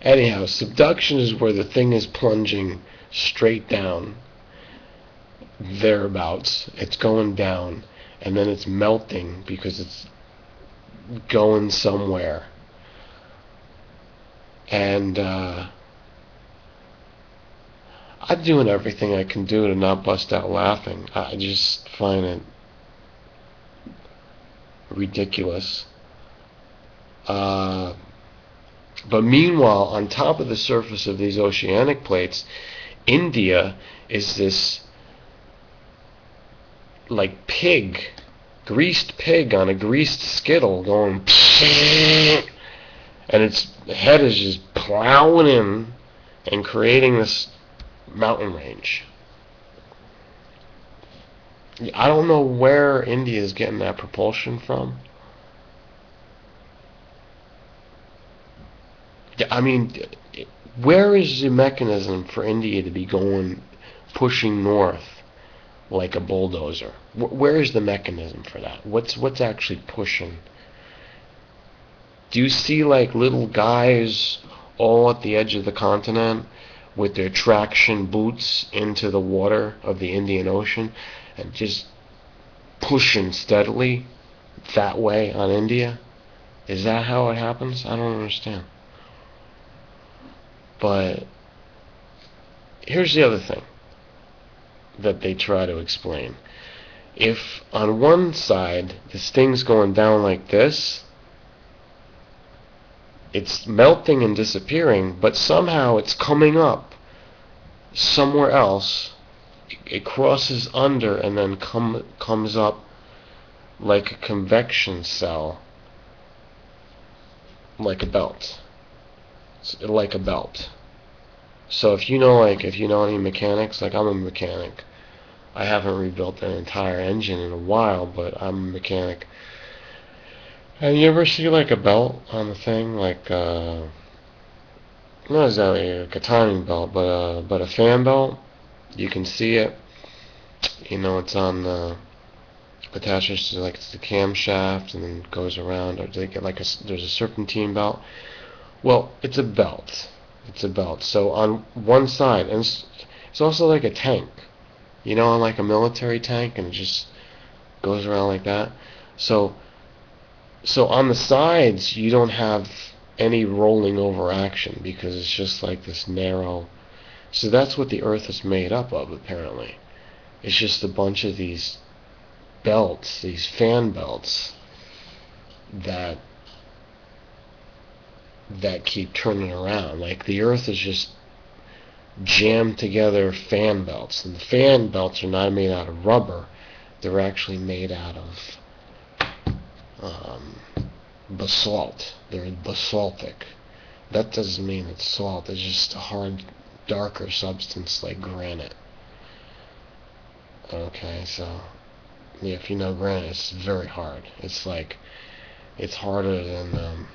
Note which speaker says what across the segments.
Speaker 1: Anyhow, subduction is where the thing is plunging straight down, thereabouts. It's going down, and then it's melting because it's going somewhere. And I'm doing everything I can do to not bust out laughing. I just find it ridiculous. But meanwhile, on top of the surface of these oceanic plates, India is this like pig, greased pig on a greased skittle going and its head is just plowing in and creating this mountain range. I don't know where India is getting that propulsion from. I mean, where is the mechanism for India to be going, pushing north like a bulldozer? Where is the mechanism for that? What's actually pushing? Do you see like little guys all at the edge of the continent with their traction boots into the water of the Indian Ocean and just pushing steadily that way on India? Is that how it happens? I don't understand. But here's the other thing that they try to explain. If on one side this thing's going down like this, it's melting and disappearing, but somehow it's coming up somewhere else. It crosses under and then comes up like a convection cell, like a belt. Like a belt. So if you know any mechanics, like I'm a mechanic. I haven't rebuilt an entire engine in a while, but I'm a mechanic. And you ever see like a belt on the thing, like not exactly like a timing belt, but a fan belt? You can see it. You know, it's on attaches to like the camshaft and then goes around, or they get like there's a serpentine belt. Well, it's a belt. It's a belt. So on one side, and it's also like a tank. You know, on like a military tank, and it just goes around like that. So on the sides, you don't have any rolling over action because it's just like this narrow. So that's what the Earth is made up of, apparently. It's just a bunch of these belts, these fan belts, that keep turning around. Like the Earth is just jammed together fan belts, and the fan belts are not made out of rubber. They're actually made out of basalt. They're basaltic. That doesn't mean it's salt. It's just a hard, darker substance like granite. Okay, so yeah, if you know granite, it's very hard. It's harder than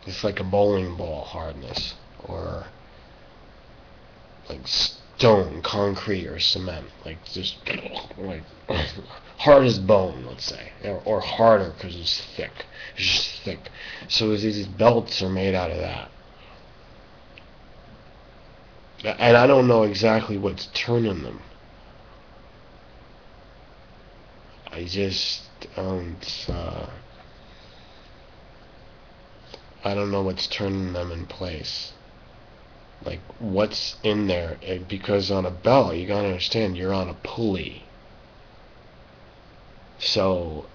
Speaker 1: it's like a bowling ball hardness, or like stone, concrete, or cement. Like just like hard as bone, let's say, or harder because it's thick. It's just thick. So these belts are made out of that. And I don't know exactly what's turning them. I just don't. I don't know what's turning them in place. Like, what's in there? Because on a belt, you gotta understand, you're on a pulley. So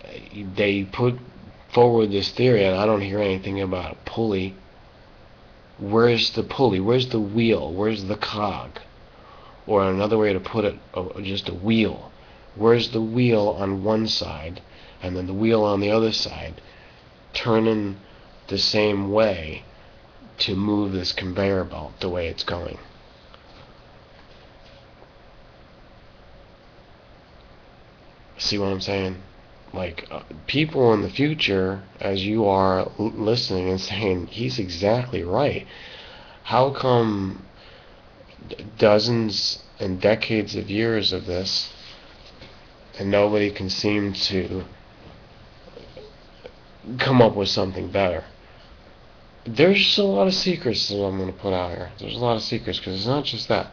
Speaker 1: they put forward this theory, and I don't hear anything about a pulley. Where's the pulley? Where's the wheel? Where's the cog? Or another way to put it, just a wheel. Where's the wheel on one side, and then the wheel on the other side, turning the same way to move this conveyor belt the way it's going? See what I'm saying? Like, people in the future, as you are listening and saying, he's exactly right. How come dozens and decades of years of this, and nobody can seem to come up with something better? there's a lot of secrets that I'm going to put out here. There's a lot of secrets, because it's not just that.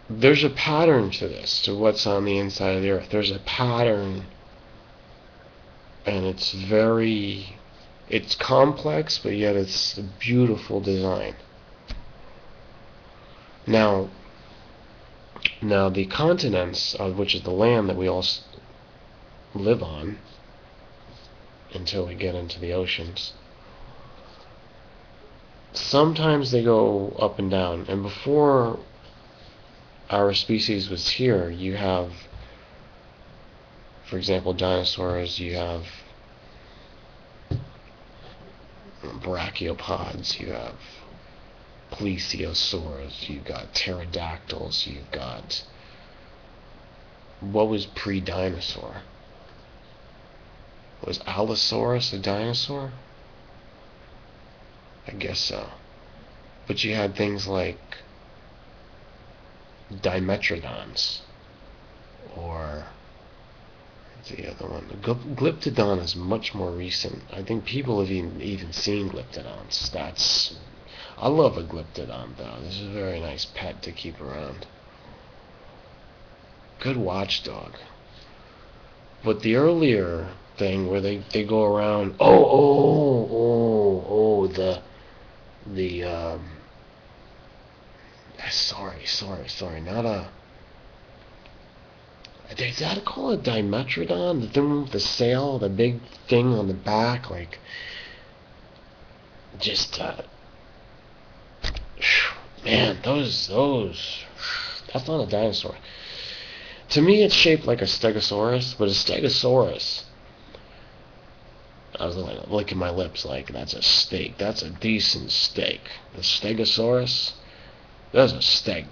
Speaker 1: There's a pattern to this, to what's on the inside of the Earth. There's a pattern, and it's complex, but yet it's a beautiful design. Now the continents, which is the land that we all live on until we get into the oceans, sometimes they go up and down. And before our species was here, you have, for example, dinosaurs, you have brachiopods, you have plesiosaurs, you've got pterodactyls, you've got... What was pre-dinosaur? Was Allosaurus a dinosaur? I guess so. But you had things like Dimetrodons, or the other one. Glyptodon is much more recent. I think people have even seen Glyptodons. I love a Glyptodon, though. This is a very nice pet to keep around. Good watchdog. But the earlier thing where they go around, sorry, not a... Is that called a Dimetrodon? The thing with the sail, the big thing on the back, like... Just, man, those... That's not a dinosaur. To me, it's shaped like a Stegosaurus, but a Stegosaurus... I was licking my lips like, that's a steak. That's a decent steak. The Stegosaurus... That's a steak.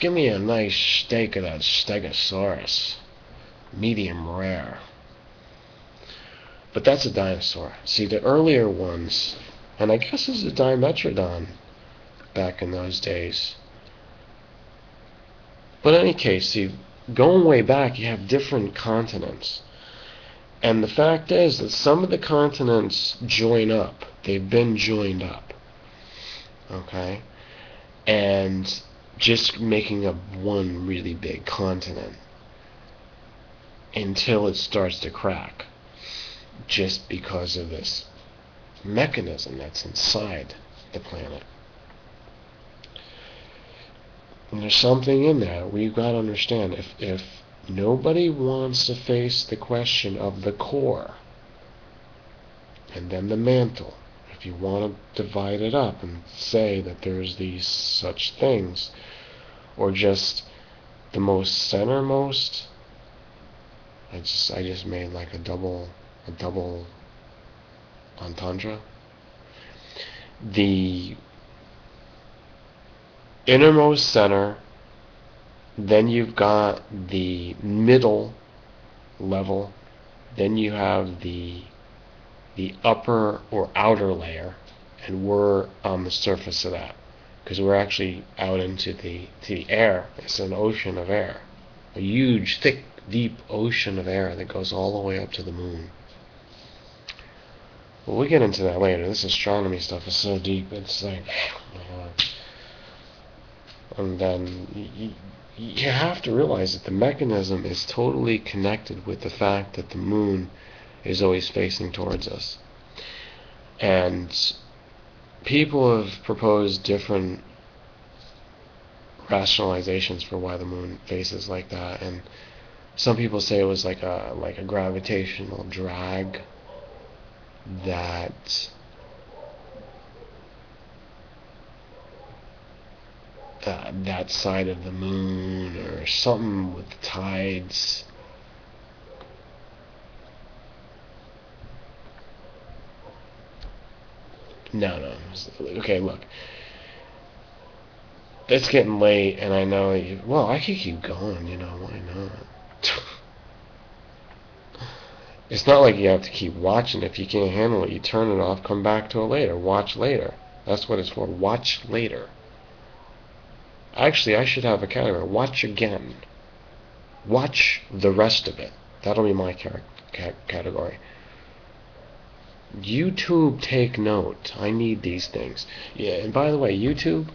Speaker 1: Give me a nice steak of that Stegosaurus. Medium rare. But that's a dinosaur. See, the earlier ones, and I guess it's a Dimetrodon back in those days. But in any case, see, going way back, you have different continents. And the fact is that some of the continents join up. They've been joined up. Okay? And just making up one really big continent until it starts to crack, just because of this mechanism that's inside the planet. And there's something in there we've got to understand. If nobody wants to face the question of the core and then the mantle, if you want to divide it up and say that there's these such things, or just the most centermost, I just made like a double entendre. The innermost center, then you've got the middle level, then you have the upper or outer layer, and we're on the surface of that, because we're actually out into the air. It's an ocean of air, a huge, thick, deep ocean of air that goes all the way up to the moon. Well, we'll get into that later. This astronomy stuff is so deep, it's like, and then you have to realize that the mechanism is totally connected with the fact that the moon is always facing towards us. And people have proposed different rationalizations for why the moon faces like that, and some people say it was like a gravitational drag that that side of the moon, or something with the tides. No. Okay, look. It's getting late, and I know I could keep going, why not? It's not like you have to keep watching. If you can't handle it, you turn it off, come back to it later, watch later. That's what it's for, watch later. Actually, I should have a category, watch again. Watch the rest of it. That'll be my category. YouTube, take note. I need these things. Yeah, and by the way, YouTube,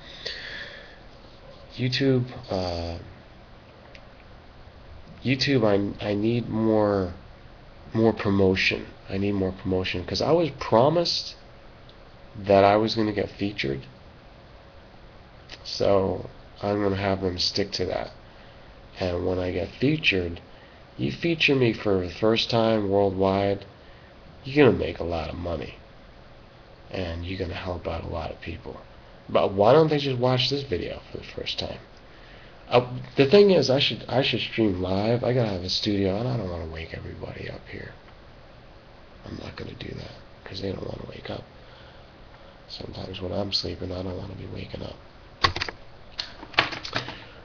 Speaker 1: I need more promotion. I need more promotion because I was promised that I was going to get featured. So I'm going to have them stick to that. And when I get featured, you feature me for the first time worldwide, you're going to make a lot of money. And you're going to help out a lot of people. But why don't they just watch this video for the first time? The thing is, I should stream live. I gotta have a studio, and I don't want to wake everybody up here. I'm not gonna do that because they don't want to wake up. Sometimes when I'm sleeping, I don't want to be waking up.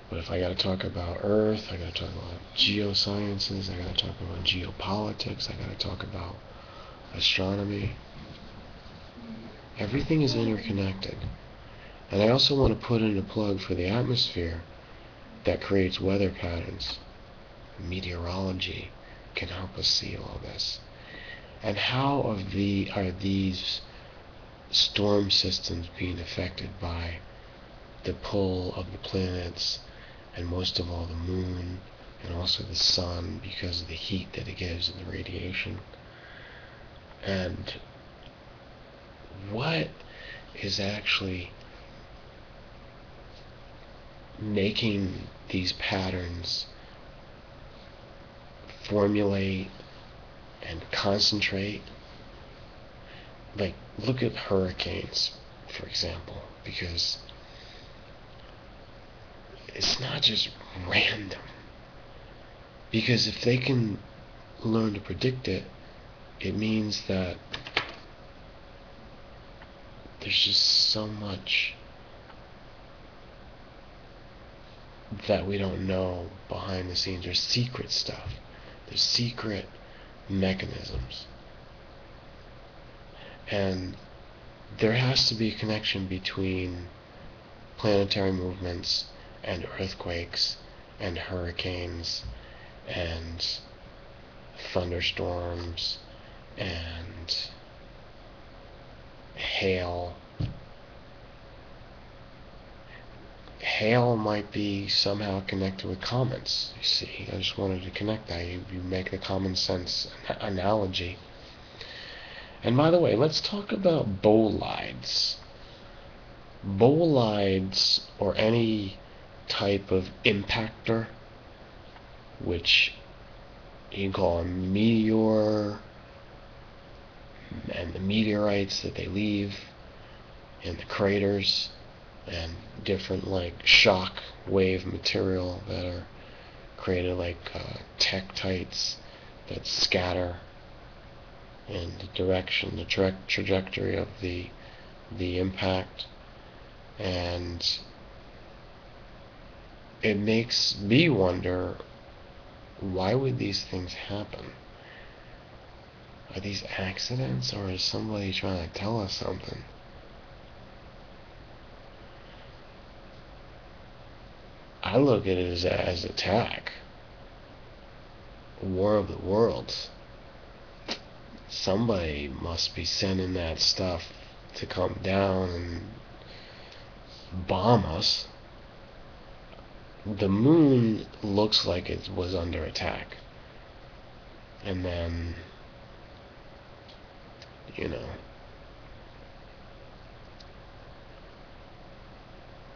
Speaker 1: But if I gotta talk about Earth, I gotta talk about geosciences, I gotta talk about geopolitics, I gotta talk about astronomy. Everything is interconnected. And I also want to put in a plug for the atmosphere that creates weather patterns. Meteorology can help us see all this. And how are these storm systems being affected by the pull of the planets, and most of all the moon, and also the sun, because of the heat that it gives and the radiation? And what is actually making these patterns formulate and concentrate? Like, look at hurricanes, for example, because it's not just random. Because if they can learn to predict it, it means that there's just so much that we don't know behind the scenes. There's secret stuff. There's secret mechanisms. And there has to be a connection between planetary movements and earthquakes and hurricanes and thunderstorms and hail. Hail might be somehow connected with comets, you see. I just wanted to connect that. You make the common sense analogy. And by the way, let's talk about bolides. Bolides, or any type of impactor, which you can call a meteor, and the meteorites that they leave in the craters, and different like shock wave material that are created, like tektites that scatter in the direction, the trajectory of the impact. And it makes me wonder, why would these things happen? Are these accidents, or is somebody trying to tell us something? I look at it as attack. War of the Worlds. Somebody must be sending that stuff to come down and bomb us. The moon looks like it was under attack. And then,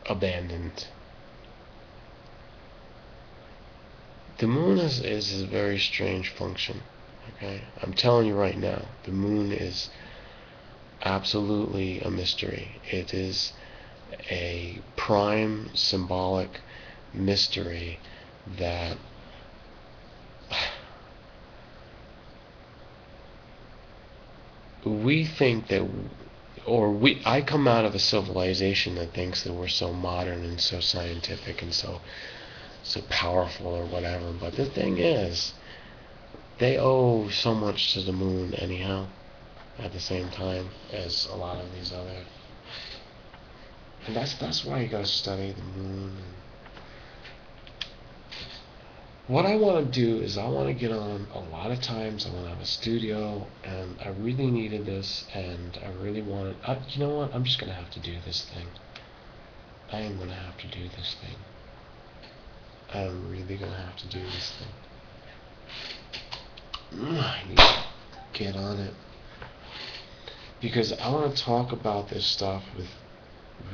Speaker 1: abandoned. The moon is a very strange function. Okay? I'm telling you right now, the moon is absolutely a mystery. It is a prime symbolic mystery that we think that, I come out of a civilization that thinks that we're so modern and so scientific and so powerful or whatever, but the thing is, they owe so much to the moon anyhow, at the same time as a lot of these other, and that's why you gotta study the moon. what I want to do is I want to get on a lot of times. I want to have a studio, and I really needed this, and I really wanted. You know what? I'm just gonna have to do this thing. I am gonna have to do this thing. I'm really gonna have to do this thing. I need to get on it because I want to talk about this stuff with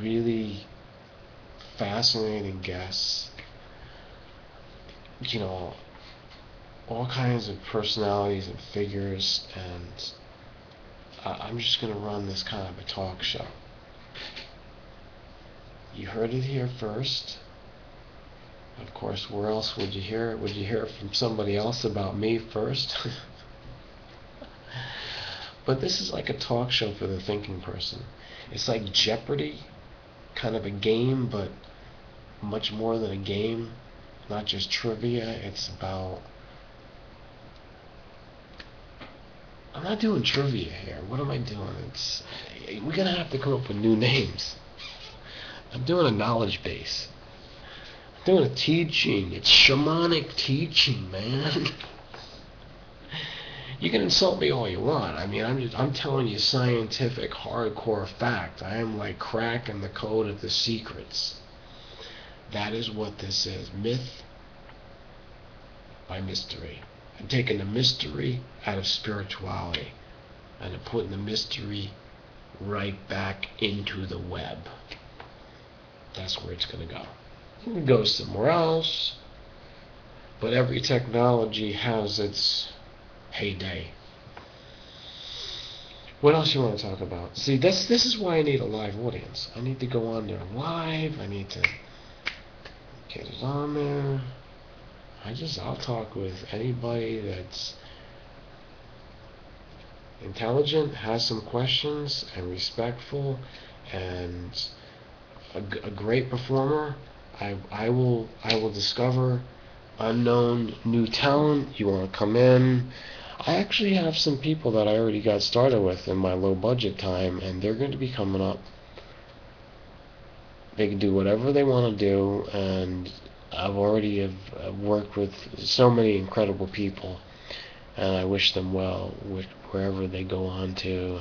Speaker 1: really fascinating guests. You know, all kinds of personalities and figures, and I'm just going to run this kind of a talk show. You heard it here first. Of course, where else would you hear it? Would you hear it from somebody else about me first? But this is like a talk show for the thinking person. It's like Jeopardy, kind of a game, but much more than a game. Not just trivia, it's about... I'm not doing trivia here. What am I doing? We're going to have to come up with new names. I'm doing a knowledge base. I'm doing a teaching. It's shamanic teaching, man. You can insult me all you want. I mean, I'm telling you scientific, hardcore fact. I am like cracking the code of the secrets. That is what this is. Myth by mystery. I'm taking the mystery out of spirituality, and I'm putting the mystery right back into the web. That's where it's going to go. It can go somewhere else, but every technology has its heyday. What else you want to talk about? See, this is why I need a live audience. I need to go on there live. I need to get it on there. I'll talk with anybody that's intelligent, has some questions, and respectful, and a great performer. I will discover unknown new talent. You want to come in? I actually have some people that I already got started with in my low budget time, and they're going to be coming up. They can do whatever they want to do, and I've already worked with so many incredible people, and I wish them well wherever they go on to,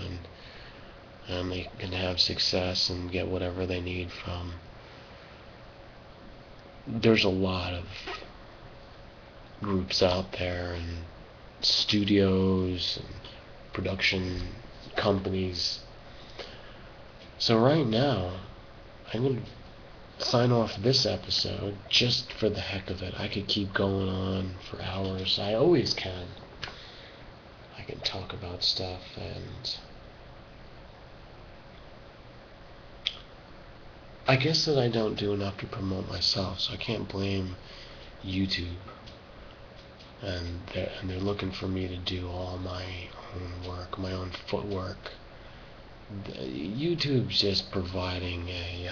Speaker 1: and they can have success and get whatever they need from. There's a lot of groups out there, and studios and production companies. So right now, I'm going to sign off this episode just for the heck of it. I could keep going on for hours. I always can. I can talk about stuff, and I guess that I don't do enough to promote myself, so I can't blame YouTube. And they're looking for me to do all my own work, my own footwork. YouTube's just providing a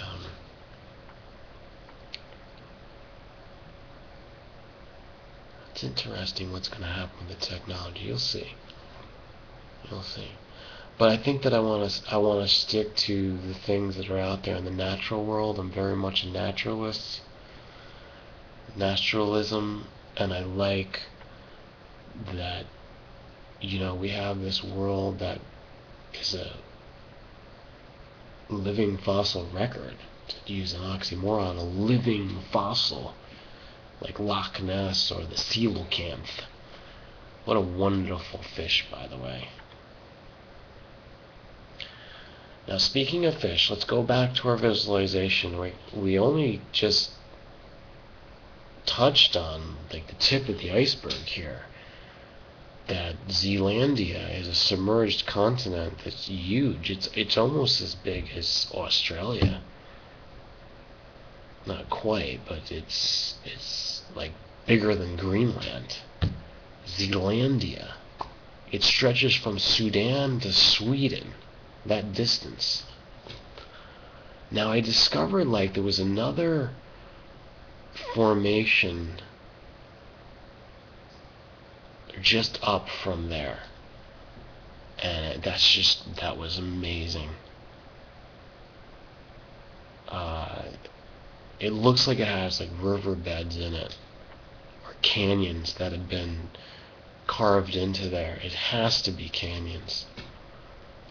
Speaker 1: it's interesting what's going to happen with the technology. You'll see. But I think that I want to stick to the things that are out there in the natural world. I'm very much a naturalist. Naturalism, and I like that, we have this world that is a living fossil record, to use an oxymoron, a living fossil, like Loch Ness or the Zealandia. What a wonderful fish, by the way. Now, speaking of fish, let's go back to our visualization. We only just touched on like the tip of the iceberg here. That Zealandia is a submerged continent that's huge. It's almost as big as Australia. Not quite, but it's like bigger than Greenland. Zealandia. It stretches from Sudan to Sweden. That distance. Now I discovered like there was another formation just up from there, and that was amazing. It looks like it has like riverbeds in it, or canyons that have been carved into there. It has to be canyons.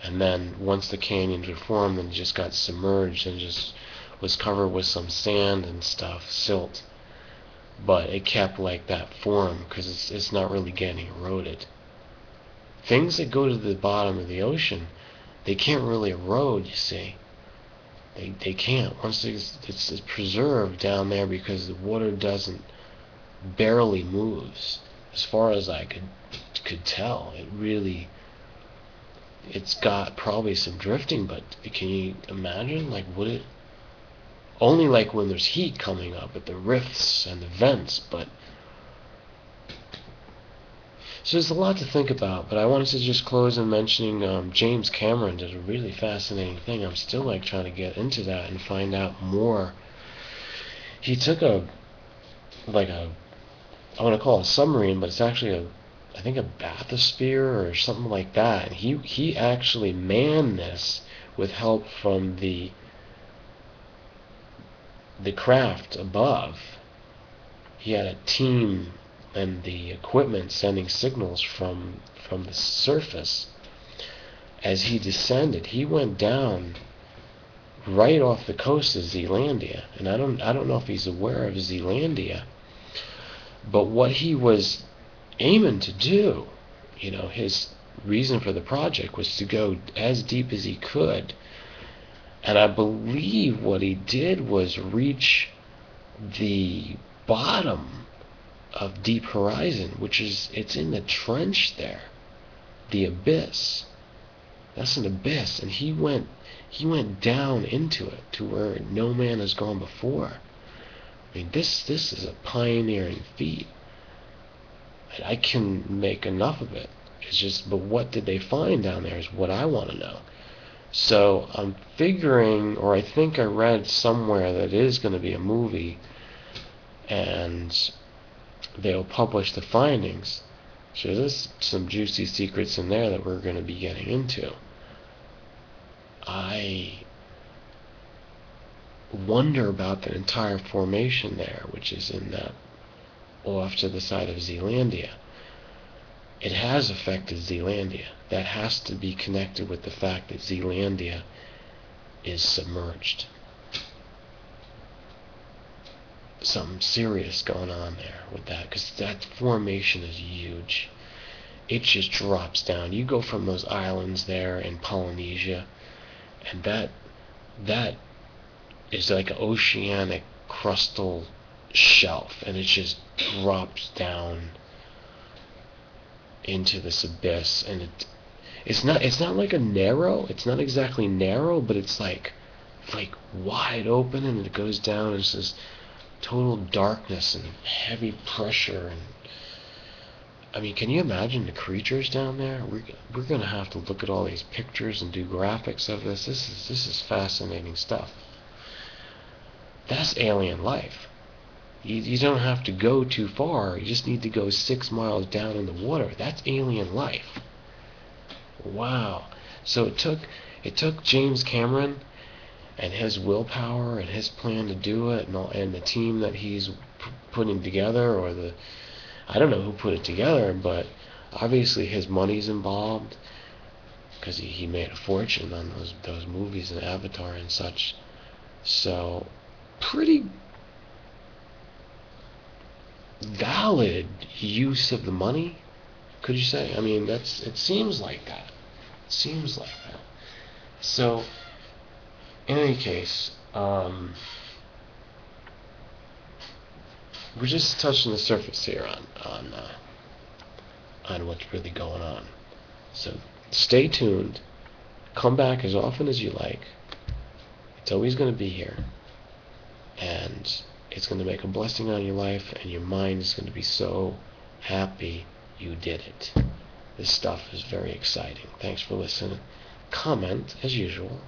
Speaker 1: And then once the canyons were formed, then it just got submerged and just was covered with some sand and stuff, silt. But it kept like that form because it's not really getting eroded. Things that go to the bottom of the ocean, they can't really erode, you see. They can't. Once it's preserved down there because the water barely moves. As far as I could tell, it's got probably some drifting, but can you imagine, like, would it only like when there's heat coming up at the rifts and the vents, but so there's a lot to think about. But I wanted to just close in mentioning James Cameron did a really fascinating thing. I'm still like trying to get into that and find out more. He took I want to call it a submarine, but it's actually I think a bathysphere or something like that. And he actually manned this with help from the craft above. He had a team and the equipment sending signals from the surface. As he descended, he went down right off the coast of Zealandia, and I don't know if he's aware of Zealandia, but what he was aiming to do, his reason for the project was to go as deep as he could. And I believe what he did was reach the bottom of Deep Horizon, it's in the trench there, the abyss. That's an abyss, and he went down into it to where no man has gone before. I mean, this is a pioneering feat. I can make enough of it. It's just, but what did they find down there is what I want to know. So I'm figuring, or I think I read somewhere that it is going to be a movie, and they'll publish the findings. So there's some juicy secrets in there that we're going to be getting into. I wonder about the entire formation there, which is in that off to the side of Zealandia. It has affected Zealandia. That has to be connected with the fact that Zealandia is submerged. Something serious going on there with that, because that formation is huge. It just drops down. You go from those islands there in Polynesia, and that is like an oceanic crustal shelf, and it just drops down into this abyss. And it's not like a narrow, it's not exactly narrow, but it's like wide open, and it goes down. It's this total darkness and heavy pressure. And I mean, can you imagine the creatures down there? We're gonna have to look at all these pictures and do graphics of this. This is fascinating stuff. That's alien life. You don't have to go too far. You just need to go 6 miles down in the water. That's alien life. Wow. So it took James Cameron and his willpower and his plan to do it, and the team that he's putting together, or I don't know who put it together, but obviously his money's involved, because he made a fortune on those movies and Avatar and such. So pretty valid use of the money, could you say? I mean, it seems like that. It seems like that. So in any case, we're just touching the surface here on what's really going on. So stay tuned. Come back as often as you like. It's always going to be here, and it's going to make a blessing on your life, and your mind is going to be so happy you did it. This stuff is very exciting. Thanks for listening. Comment as usual.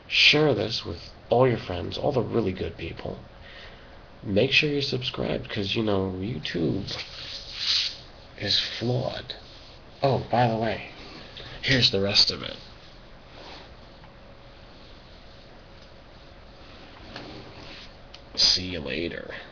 Speaker 1: Share this with all your friends, all the really good people. Make sure you're subscribed, because, YouTube is flawed. Oh, by the way, here's the rest of it. See you later.